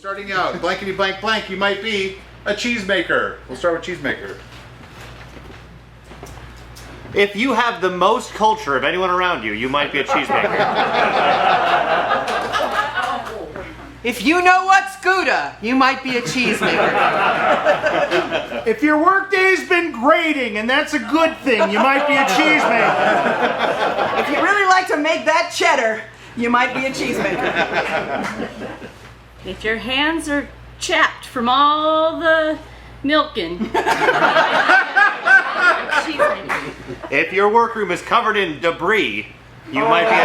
Starting out, blankety blank blank, you might be a cheesemaker. We'll start with cheesemaker. If you have the most culture of anyone around you, you might be a cheesemaker. If you know what's Gouda, you might be a cheesemaker. If your workday's been grading and that's a good thing, you might be a cheesemaker. If you really like to make that cheddar, you might be a cheesemaker. If your hands are chapped from all the milking. If your workroom is covered in debris, you might be a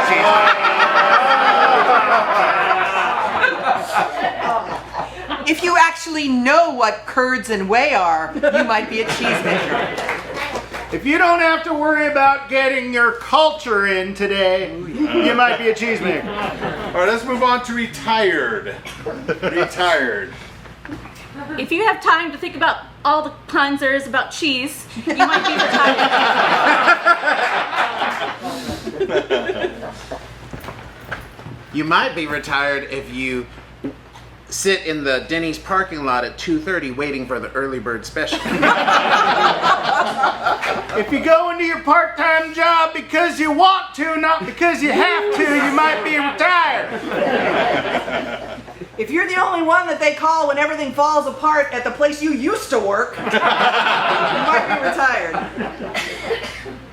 cheesemaker. If you actually know what curds and whey are, you might be a cheesemaker. If you don't have to worry about getting your culture in today, you might be a cheesemaker. All right, let's move on to retired. Retired. If you have time to think about all the puns there is about cheese, you might be retired. You might be retired if you sit in the Denny's parking lot at 2:30 waiting for the early bird special. If you go into your part-time job because you want to, not because you have to, you might be retired. If you're the only one that they call when everything falls apart at the place you used to work, you might be retired.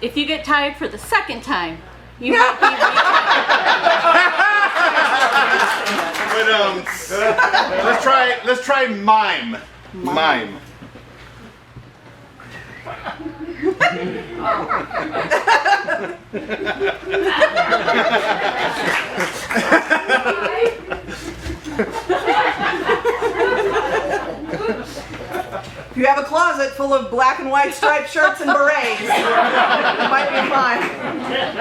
If you get tired for the second time, you might be retired. But, let's try mime. Mime. If you have a closet full of black and white striped shirts and berets, you might be fine.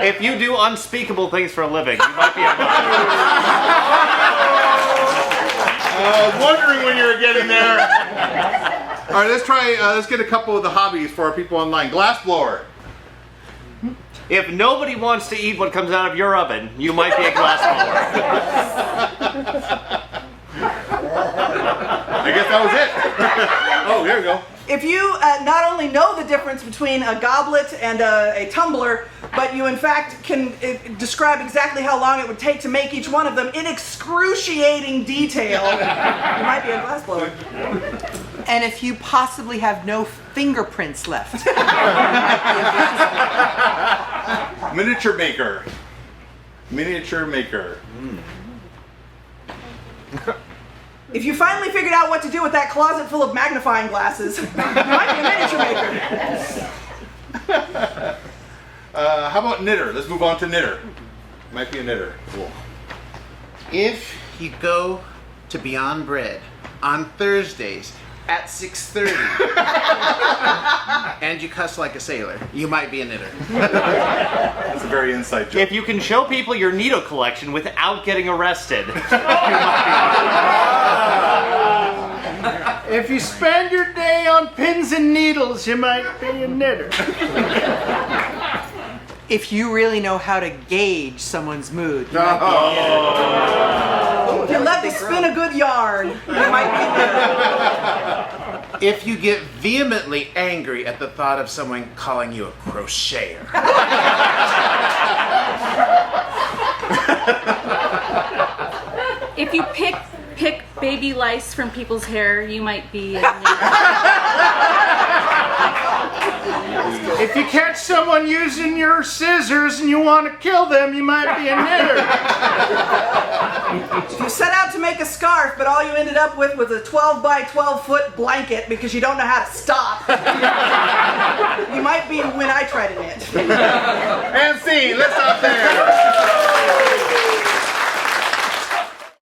If you do unspeakable things for a living, you might be a mime. I was wondering when you were getting there. All right, let's get a couple of the hobbies for our people online. Glassblower. If nobody wants to eat what comes out of your oven, you might be a glassblower. I guess that was it. Oh, there we go. If you not only know the difference between a goblet and a tumbler, but you in fact can describe exactly how long it would take to make each one of them in excruciating detail, you might be a glassblower. And if you possibly have no fingerprints left, you might be a Miniature maker. Miniature maker. If you finally figured out what to do with that closet full of magnifying glasses, you might be a miniature maker. How about knitter? Let's move on to knitter. Might be a knitter. Cool. If you go to Beyond Bread on Thursdays at 6:30 and you cuss like a sailor, you might be a knitter. That's a very inside joke. If you can show people your needle collection without getting arrested, If you spend your day on pins and needles, you might be a knitter. If you really know how to gauge someone's mood, you might be if you love to spin a good yarn, you might be a knitter. If you get vehemently angry at the thought of someone calling you a crocheter. If you pick baby lice from people's hair, you might be a knitter. If you catch someone using your scissors and you want to kill them, you might be a knitter. If you set out to make a scarf, but all you ended up with was a 12 by 12 foot blanket because you don't know how to stop, you might be when I try to knit. And scene. Let's stop there.